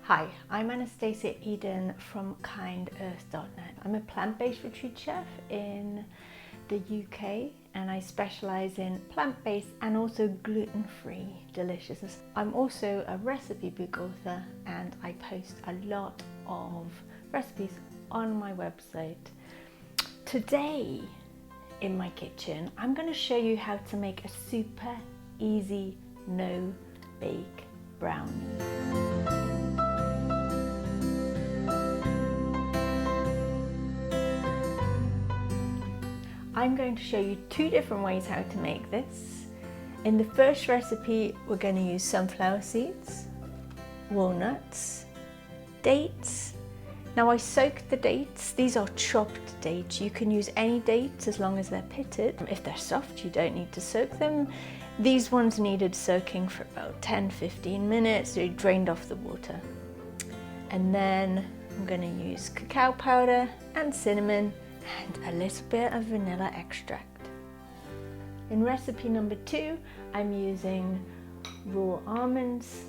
Hi, I'm Anastasia Eden from kindearth.net. I'm a plant-based retreat chef in the UK and I specialise in plant-based and also gluten-free deliciousness. I'm also a recipe book author and I post a lot of recipes on my website. Today in my kitchen, I'm going to show you how to make a super easy no-bake brownie. I'm going to show you two different ways how to make this. In the first recipe, we're going to use sunflower seeds, walnuts, dates. Now I soaked the dates. These are chopped dates. You can use any dates as long as they're pitted. If they're soft, you don't need to soak them. These ones needed soaking for about 10-15 minutes. They drained off the water. And then I'm going to use cacao powder and cinnamon and a little bit of vanilla extract. In recipe number 2, I'm using raw almonds,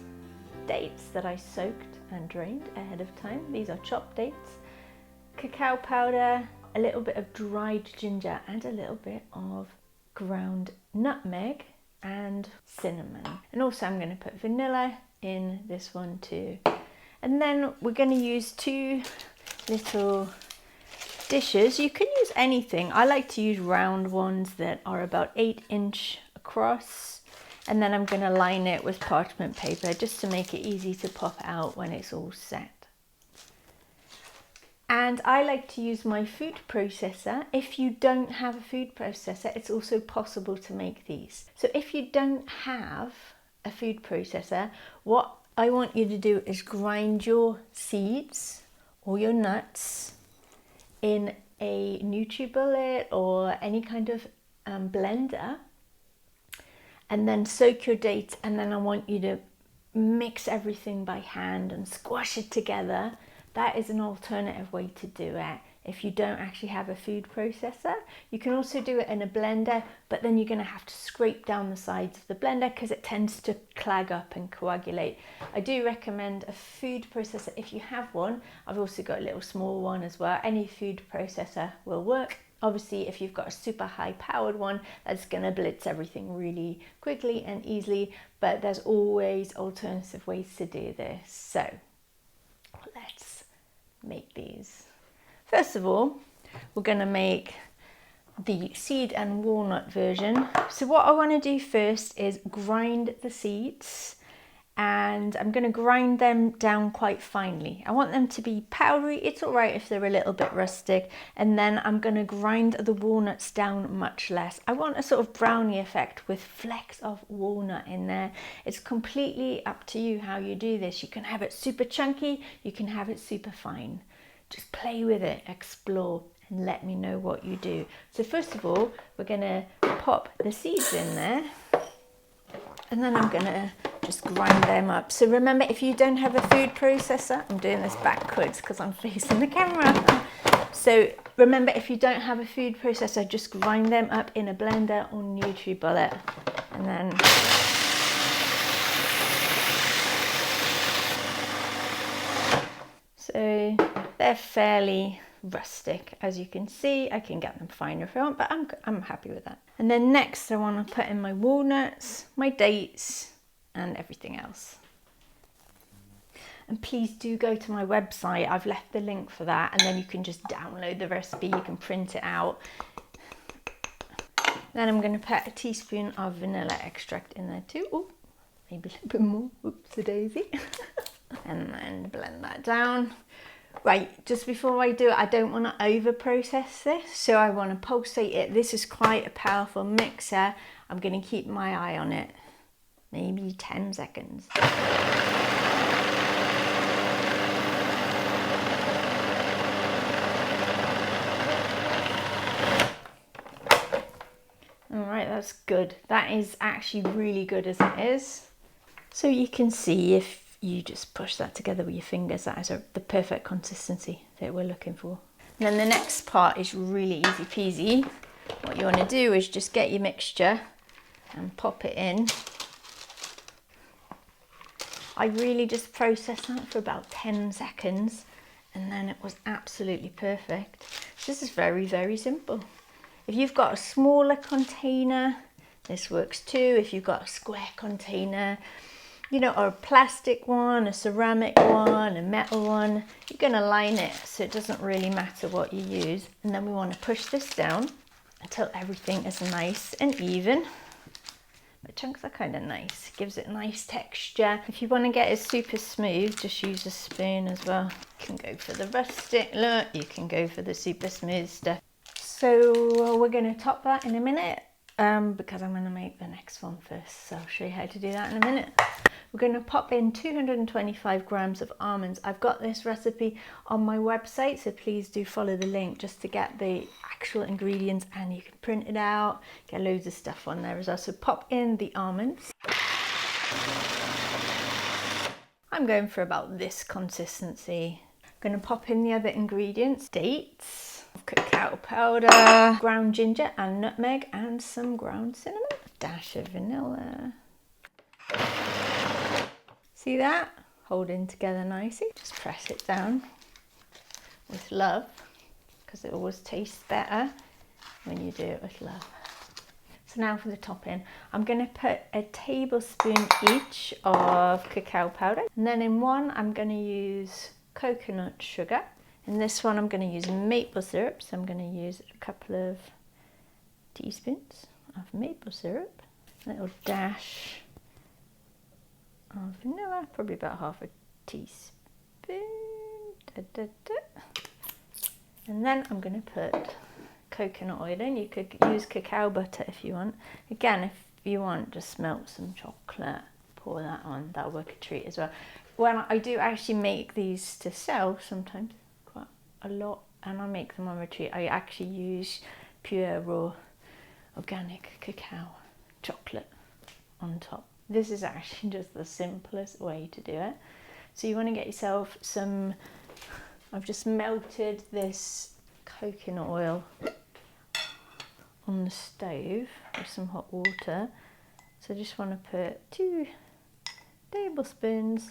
dates that I soaked and drained ahead of time. These are chopped dates, cacao powder, a little bit of dried ginger and a little bit of ground nutmeg and cinnamon. And also I'm going to put vanilla in this one too. And then we're going to use 2 little dishes. You can use anything. I like to use round ones that are about 8 inch across. And then I'm going to line it with parchment paper just to make it easy to pop out when it's all set. And I like to use my food processor. If you don't have a food processor, it's also possible to make these. So if you don't have a food processor, what I want you to do is grind your seeds or your nuts in a NutriBullet or any kind of blender, and then soak your dates, and then I want you to mix everything by hand and squash it together. That is an alternative way to do it if you don't actually have a food processor. You can also do it in a blender, but then you're going to have to scrape down the sides of the blender because it tends to clag up and coagulate. I do recommend a food processor if you have one. I've also got a little small one as well. Any food processor will work. Obviously, if you've got a super high powered one, that's going to blitz everything really quickly and easily, but there's always alternative ways to do this. So let's make these. First of all, we're going to make the seed and walnut version. So what I want to do first is grind the seeds, and I'm going to grind them down quite finely. I want them to be powdery. It's all right if they're a little bit rustic. And then I'm going to grind the walnuts down much less. I want a sort of brownie effect with flecks of walnut in there. It's completely up to you how you do this. You can have it super chunky, you can have it super fine. Just play with it, explore, and let me know what you do. So first of all, we're going to pop the seeds in there, and then I'm going to just grind them up. So remember, if you don't have a food processor, I'm doing this backwards because I'm facing the camera. So remember, if you don't have a food processor, just grind them up in a blender or NutriBullet, and then so they're fairly rustic, as you can see. I can get them finer if I want, but I'm happy with that. And then next I want to put in my walnuts, my dates, and everything else. And please do go to my website. I've left the link for that, and then you can just download the recipe, you can print it out. Then I'm going to put a teaspoon of vanilla extract in there too. Oh, maybe a little bit more. Oops, a daisy. And then blend that down. Right, just before I do it, I don't want to over process this, so I want to pulsate it. This is quite a powerful mixer. I'm going to keep my eye on it, maybe 10 seconds. All right, that's good. That is actually really good as it is. So you can see if you just push that together with your fingers, that is the perfect consistency that we're looking for. And then the next part is really easy peasy. What you want to do is just get your mixture and pop it in. I really just processed that for about 10 seconds and then it was absolutely perfect. This is very, very simple. If you've got a smaller container, this works too. If you've got a square container, you know, or a plastic one, a ceramic one, a metal one, you're going to line it so it doesn't really matter what you use. And then we want to push this down until everything is nice and even. The chunks are kind of nice, gives it nice texture. If you want to get it super smooth, just use a spoon as well. You can go for the rustic look, you can go for the super smooth stuff. So we're going to top that in a minute because I'm going to make the next one first. So I'll show you how to do that in a minute. We're going to pop in 225 grams of almonds. I've got this recipe on my website, so please do follow the link just to get the actual ingredients, and you can print it out, get loads of stuff on there as well. So pop in the almonds. I'm going for about this consistency. I'm going to pop in the other ingredients: dates, cacao powder, ground ginger and nutmeg, and some ground cinnamon, a dash of vanilla. See that? Holding together nicely. Just press it down with love, because it always tastes better when you do it with love. So now for the topping. I'm going to put a tablespoon each of cacao powder, and then in one I'm going to use coconut sugar. In this one I'm going to use maple syrup, so I'm going to use a couple of teaspoons of maple syrup, a little dash of vanilla, probably about half a teaspoon. And then I'm going to put coconut oil in. You could use cacao butter if you want. Again, if you want, just melt some chocolate, pour that on, that'll work a treat as well. When I do actually make these to sell, sometimes quite a lot, and I make them on retreat, I actually use pure raw organic cacao chocolate on top. This is actually just the simplest way to do it. So you want to get yourself some, I've just melted this coconut oil on the stove with some hot water. So I just want to put 2 tablespoons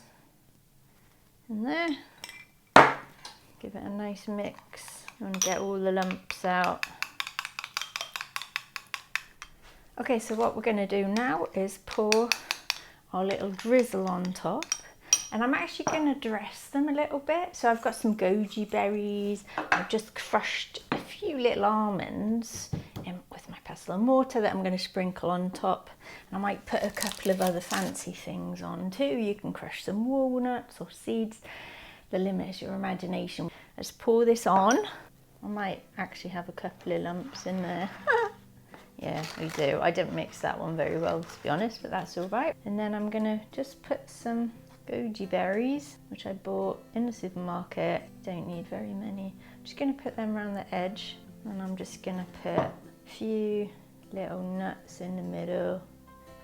in there. Give it a nice mix. You want to get all the lumps out. Okay, so what we're going to do now is pour our little drizzle on top, and I'm actually going to dress them a little bit. So I've got some goji berries, I've just crushed a few little almonds in with my pestle and mortar that I'm going to sprinkle on top, and I might put a couple of other fancy things on too. You can crush some walnuts or seeds, the limit is your imagination. Let's pour this on. I might actually have a couple of lumps in there. Yeah, we do. I didn't mix that one very well, to be honest, but that's all right. And then I'm gonna just put some goji berries, which I bought in the supermarket. Don't need very many. I'm just gonna put them around the edge, and I'm just gonna put a few little nuts in the middle.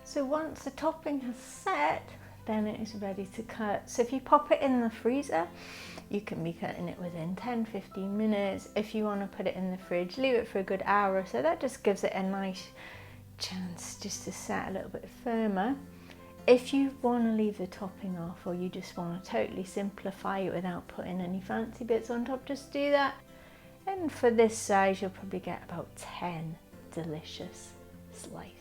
So once the topping has set, then it is ready to cut. So if you pop it in the freezer, you can be cutting it within 10-15 minutes. If you want to put it in the fridge, leave it for a good hour or so. That just gives it a nice chance just to set a little bit firmer. If you want to leave the topping off, or you just want to totally simplify it without putting any fancy bits on top, just do that. And for this size, you'll probably get about 10 delicious slices.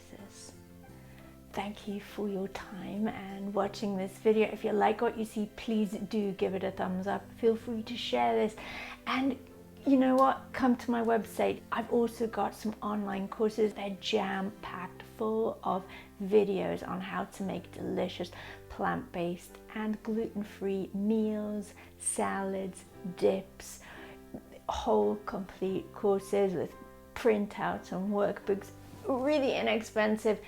Thank you for your time and watching this video. If you like what you see, please do give it a thumbs up. Feel free to share this, and you know what, come to my website. I've also got some online courses. They're jam-packed full of videos on how to make delicious plant-based and gluten-free meals, salads, dips, whole complete courses with printouts and workbooks, really inexpensive.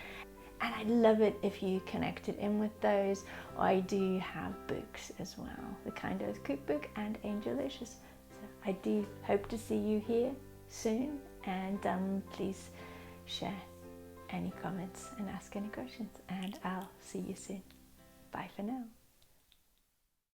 And I'd love it if you connected in with those. I do have books as well, the Kind Earth Cookbook and Angelicious. So I do hope to see you here soon, and please share any comments and ask any questions, and I'll see you soon. Bye for now.